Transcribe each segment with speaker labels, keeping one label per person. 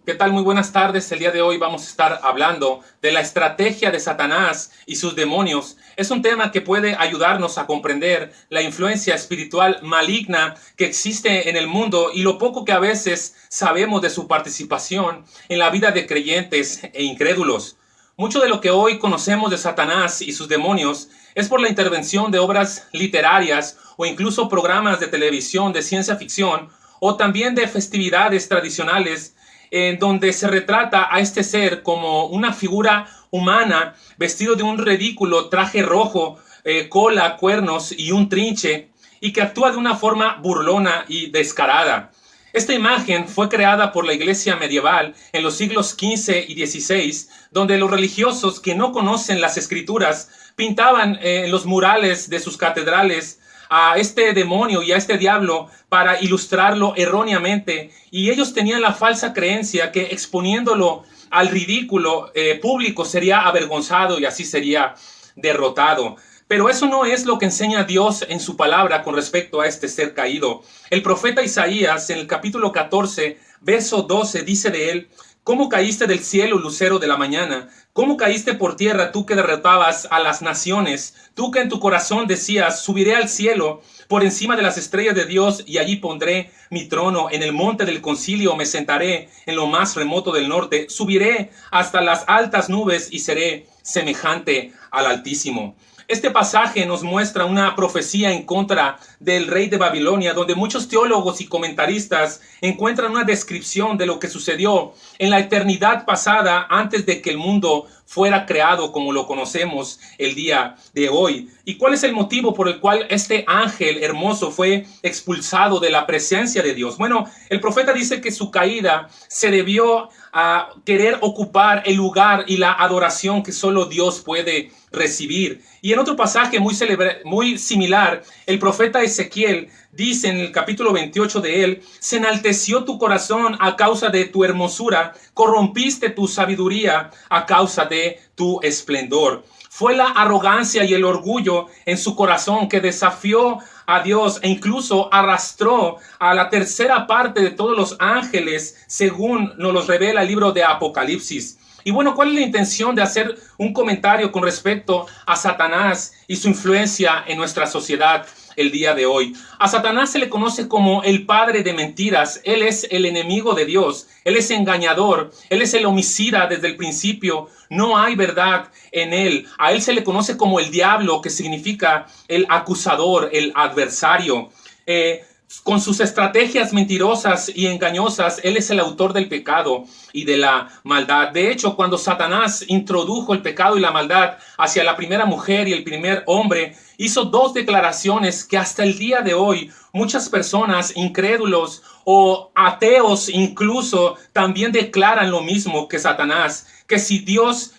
Speaker 1: ¿Qué tal? Muy buenas tardes. El día de hoy vamos a estar hablando de la estrategia de Satanás y sus demonios. Es un tema que puede ayudarnos a comprender la influencia espiritual maligna que existe en el mundo y lo poco que a veces sabemos de su participación en la vida de creyentes e incrédulos. Mucho de lo que hoy conocemos de Satanás y sus demonios es por la intervención de obras literarias o incluso programas de televisión de ciencia ficción o también de festividades tradicionales en donde se retrata a este ser como una figura humana vestido de un ridículo traje rojo, cola, cuernos y un trinche, y que actúa de una forma burlona y descarada. Esta imagen fue creada por la iglesia medieval en los siglos XV y XVI, donde los religiosos que no conocen las escrituras pintaban en los murales de sus catedrales a este demonio y a este diablo para ilustrarlo erróneamente, y ellos tenían la falsa creencia que exponiéndolo al ridículo público sería avergonzado y así sería derrotado. Pero eso no es lo que enseña Dios en su palabra con respecto a este ser caído. El profeta Isaías en el capítulo 14, verso 12 dice de él: ¿Cómo caíste del cielo, lucero de la mañana? ¿Cómo caíste por tierra, tú que derrotabas a las naciones? Tú que en tu corazón decías: subiré al cielo, por encima de las estrellas de Dios, y allí pondré mi trono. En el monte del concilio me sentaré, en lo más remoto del norte. Subiré hasta las altas nubes y seré semejante al Altísimo. Este pasaje nos muestra una profecía en contra del rey de Babilonia, donde muchos teólogos y comentaristas encuentran una descripción de lo que sucedió en la eternidad pasada antes de que el mundo fuera creado como lo conocemos el día de hoy. ¿Y cuál es el motivo por el cual este ángel hermoso fue expulsado de la presencia de Dios? Bueno, el profeta dice que su caída se debió a querer ocupar el lugar y la adoración que solo Dios puede recibir. Y en otro pasaje muy similar, el profeta Ezequiel dice en el capítulo 28 de él: se enalteció tu corazón a causa de tu hermosura, corrompiste tu sabiduría a causa de tu esplendor. Fue la arrogancia y el orgullo en su corazón que desafió a Dios e incluso arrastró a la tercera parte de todos los ángeles, según nos los revela el libro de Apocalipsis. Y bueno, ¿cuál es la intención de hacer un comentario con respecto a Satanás y su influencia en nuestra sociedad el día de hoy? A Satanás se le conoce como el padre de mentiras. Él es el enemigo de Dios. Él es engañador. Él es el homicida desde el principio. No hay verdad en él. A él se le conoce como el diablo, que significa el acusador, el adversario. Con sus estrategias mentirosas y engañosas, él es el autor del pecado y de la maldad. De hecho, cuando Satanás introdujo el pecado y la maldad hacia la primera mujer y el primer hombre, hizo dos declaraciones que hasta el día de hoy muchas personas incrédulos o ateos incluso también declaran lo mismo que Satanás, que si Dios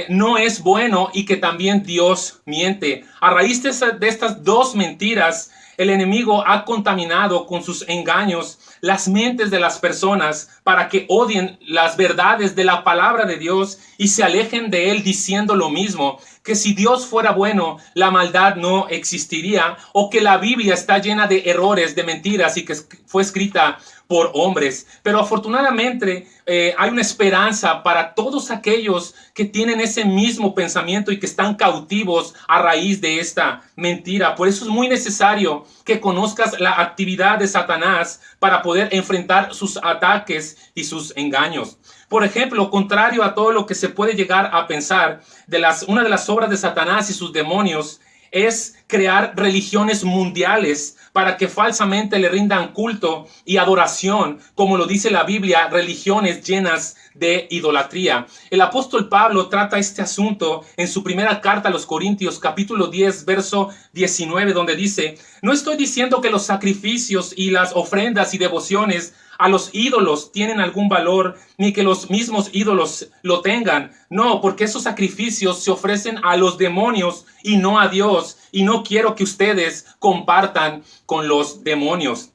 Speaker 1: no es bueno y que también Dios miente. A raíz de estas dos mentiras, el enemigo ha contaminado con sus engaños las mentes de las personas para que odien las verdades de la palabra de Dios y se alejen de él diciendo lo mismo, que si Dios fuera bueno, la maldad no existiría, o que la Biblia está llena de errores, de mentiras y que fue escrita por hombres. Pero afortunadamente hay una esperanza para todos aquellos que tienen ese mismo pensamiento y que están cautivos a raíz de esta mentira. Por eso es muy necesario que conozcas la actividad de Satanás para poder enfrentar sus ataques y sus engaños. Por ejemplo, contrario a todo lo que se puede llegar a pensar, una de las obras de Satanás y sus demonios es crear religiones mundiales para que falsamente le rindan culto y adoración, como lo dice la Biblia, religiones llenas de idolatría. El apóstol Pablo trata este asunto en su primera carta a los Corintios, capítulo 10, verso 19, donde dice: no estoy diciendo que los sacrificios y las ofrendas y devociones a los ídolos tienen algún valor, ni que los mismos ídolos lo tengan. No, porque esos sacrificios se ofrecen a los demonios y no a Dios. Y no quiero que ustedes compartan con los demonios.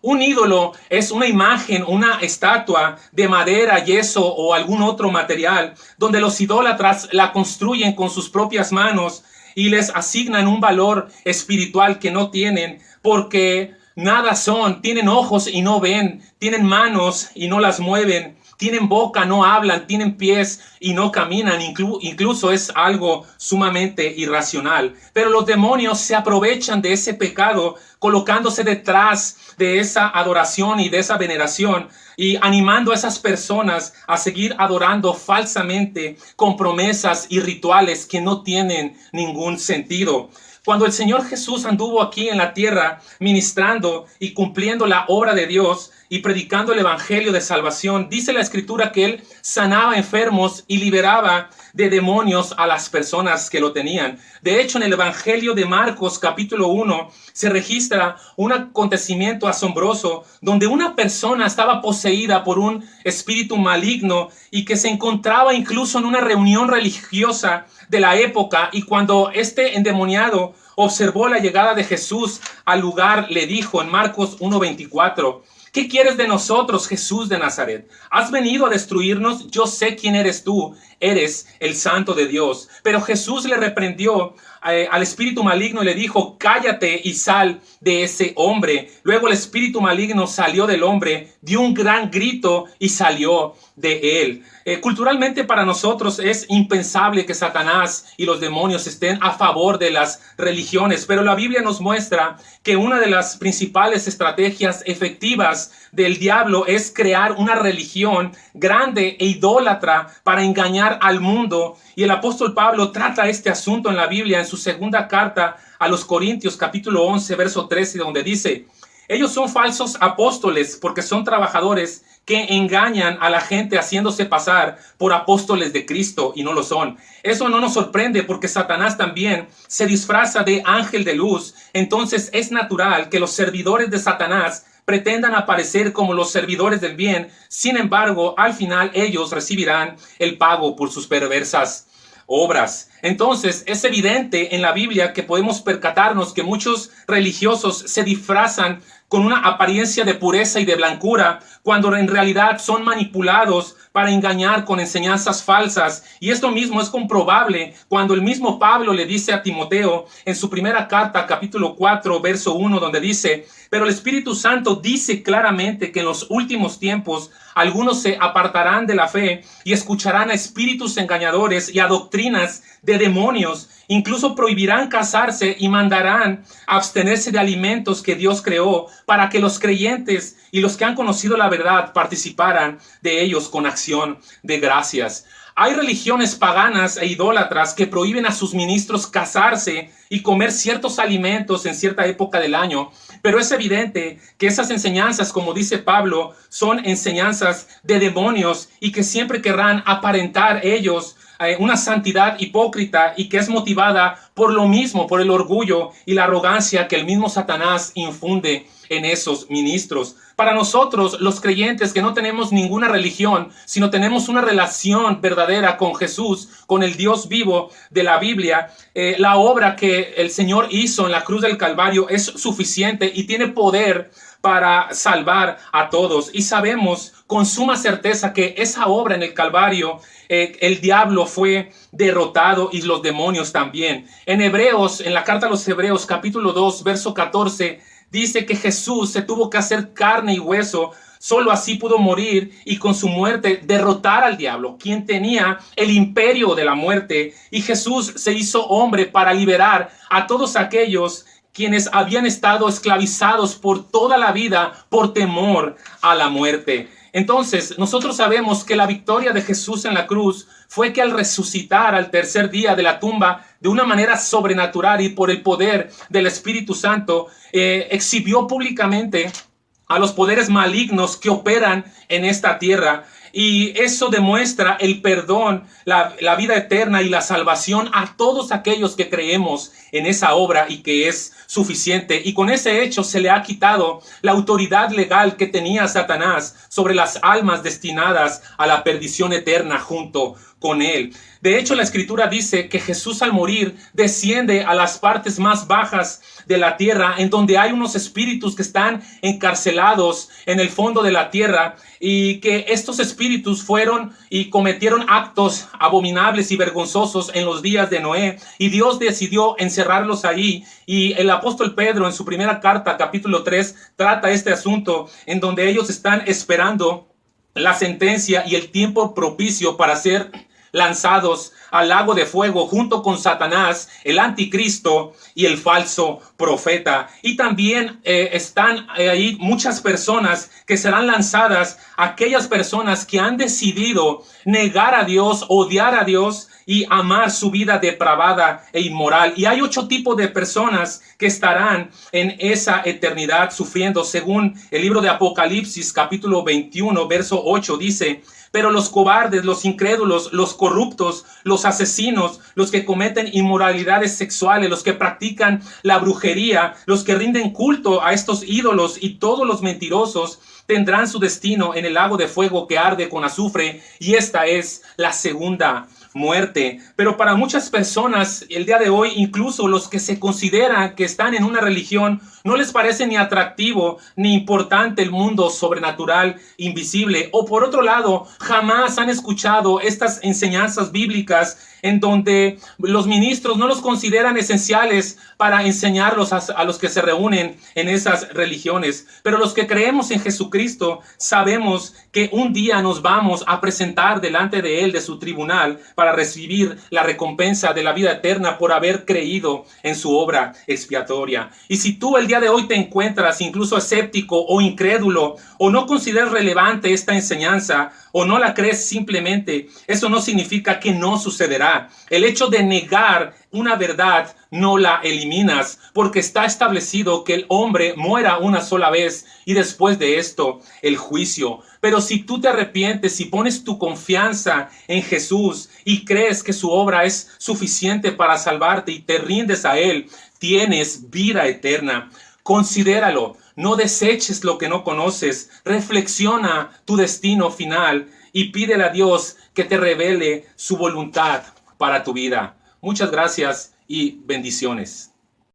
Speaker 1: Un ídolo es una imagen, una estatua de madera, yeso o algún otro material, donde los idólatras la construyen con sus propias manos y les asignan un valor espiritual que no tienen, porque nada son, tienen ojos y no ven, tienen manos y no las mueven, tienen boca, no hablan, tienen pies y no caminan, incluso es algo sumamente irracional. Pero los demonios se aprovechan de ese pecado, colocándose detrás de esa adoración y de esa veneración y animando a esas personas a seguir adorando falsamente con promesas y rituales que no tienen ningún sentido. Cuando el Señor Jesús anduvo aquí en la tierra ministrando y cumpliendo la obra de Dios y predicando el evangelio de salvación, dice la Escritura que Él sanaba enfermos y liberaba de demonios a las personas que lo tenían. De hecho, en el evangelio de Marcos capítulo 1 se registra un acontecimiento asombroso donde una persona estaba poseída por un espíritu maligno y que se encontraba incluso en una reunión religiosa de la época, y cuando este endemoniado observó la llegada de Jesús al lugar, le dijo en Marcos 1:24: ¿qué quieres de nosotros, Jesús de Nazaret? ¿Has venido a destruirnos? Yo sé quién eres tú, eres el Santo de Dios. Pero Jesús le reprendió al espíritu maligno y le dijo: cállate y sal de ese hombre. Luego el espíritu maligno salió del hombre, dio un gran grito y salió de él. Culturalmente para nosotros es impensable que Satanás y los demonios estén a favor de las religiones, pero la Biblia nos muestra que una de las principales estrategias efectivas del diablo es crear una religión grande e idólatra para engañar al mundo. Y el apóstol Pablo trata este asunto en la Biblia en su segunda carta a los Corintios capítulo 11 verso 13, donde dice: ellos son falsos apóstoles porque son trabajadores que engañan a la gente haciéndose pasar por apóstoles de Cristo y no lo son. Eso no nos sorprende porque Satanás también se disfraza de ángel de luz. Entonces es natural que los servidores de Satanás pretendan aparecer como los servidores del bien. Sin embargo, al final ellos recibirán el pago por sus perversas obras. Entonces es evidente en la Biblia que podemos percatarnos que muchos religiosos se disfrazan con una apariencia de pureza y de blancura, cuando en realidad son manipulados para engañar con enseñanzas falsas. Y esto mismo es comprobable cuando el mismo Pablo le dice a Timoteo en su primera carta, capítulo 4, verso 1, donde dice: pero el Espíritu Santo dice claramente que en los últimos tiempos algunos se apartarán de la fe y escucharán a espíritus engañadores y a doctrinas de demonios. Incluso prohibirán casarse y mandarán abstenerse de alimentos que Dios creó, para que los creyentes y los que han conocido la verdad participaran de ellos con acción de gracias. Hay religiones paganas e idólatras que prohíben a sus ministros casarse y comer ciertos alimentos en cierta época del año, pero es evidente que esas enseñanzas, como dice Pablo, son enseñanzas de demonios y que siempre querrán aparentar ellos una santidad hipócrita y que es motivada por lo mismo, por el orgullo y la arrogancia que el mismo Satanás infunde en esos ministros. Para nosotros, los creyentes que no tenemos ninguna religión, sino tenemos una relación verdadera con Jesús, con el Dios vivo de la Biblia, la obra que el Señor hizo en la cruz del Calvario es suficiente y tiene poder para salvar a todos. Y sabemos con suma certeza que esa obra en el Calvario, el diablo fue derrotado y los demonios también. En Hebreos, en la carta a los Hebreos, capítulo 2, verso 14, dice que Jesús se tuvo que hacer carne y hueso. Solo así pudo morir y con su muerte derrotar al diablo, quien tenía el imperio de la muerte. Y Jesús se hizo hombre para liberar a todos aquellos quienes habían estado esclavizados por toda la vida por temor a la muerte. Entonces, nosotros sabemos que la victoria de Jesús en la cruz fue que al resucitar al tercer día de la tumba de una manera sobrenatural y por el poder del Espíritu Santo, exhibió públicamente a los poderes malignos que operan en esta tierra. Y eso demuestra el perdón, la vida eterna y la salvación a todos aquellos que creemos en esa obra y que es suficiente. Y con ese hecho se le ha quitado la autoridad legal que tenía Satanás sobre las almas destinadas a la perdición eterna junto con él. De hecho, la Escritura dice que Jesús al morir desciende a las partes más bajas de la tierra, en donde hay unos espíritus que están encarcelados en el fondo de la tierra, y que estos espíritus fueron y cometieron actos abominables y vergonzosos en los días de Noé, y Dios decidió encerrarlos ahí. Y el apóstol Pedro, en su primera carta, capítulo 3, trata este asunto, en donde ellos están esperando la sentencia y el tiempo propicio para ser lanzados al lago de fuego junto con Satanás, el anticristo y el falso profeta. Y también están ahí muchas personas que serán lanzadas, aquellas personas que han decidido negar a Dios, odiar a Dios y amar su vida depravada e inmoral. Y hay 8 tipos de personas que estarán en esa eternidad sufriendo, según el libro de Apocalipsis, capítulo 21, verso 8, dice: pero los cobardes, los incrédulos, los corruptos, los asesinos, los que cometen inmoralidades sexuales, los que practican la brujería, los que rinden culto a estos ídolos y todos los mentirosos tendrán su destino en el lago de fuego que arde con azufre, y esta es la segunda muerte. Pero para muchas personas el día de hoy, incluso los que se consideran que están en una religión, no les parece ni atractivo ni importante el mundo sobrenatural invisible. O por otro lado, jamás han escuchado estas enseñanzas bíblicas en donde los ministros no los consideran esenciales para enseñarlos a los que se reúnen en esas religiones. Pero los que creemos en Jesucristo sabemos que un día nos vamos a presentar delante de Él, de su tribunal, para recibir la recompensa de la vida eterna por haber creído en su obra expiatoria. Y si tú el día de hoy te encuentras incluso escéptico o incrédulo, o no consideras relevante esta enseñanza, o no la crees simplemente, eso no significa que no sucederá. El hecho de negar una verdad no la eliminas, porque está establecido que el hombre muera una sola vez y después de esto el juicio. Pero si tú te arrepientes y pones tu confianza en Jesús y crees que su obra es suficiente para salvarte y te rindes a Él, tienes vida eterna. Considéralo, no deseches lo que no conoces, reflexiona tu destino final y pídele a Dios que te revele su voluntad para tu vida. Muchas gracias y bendiciones.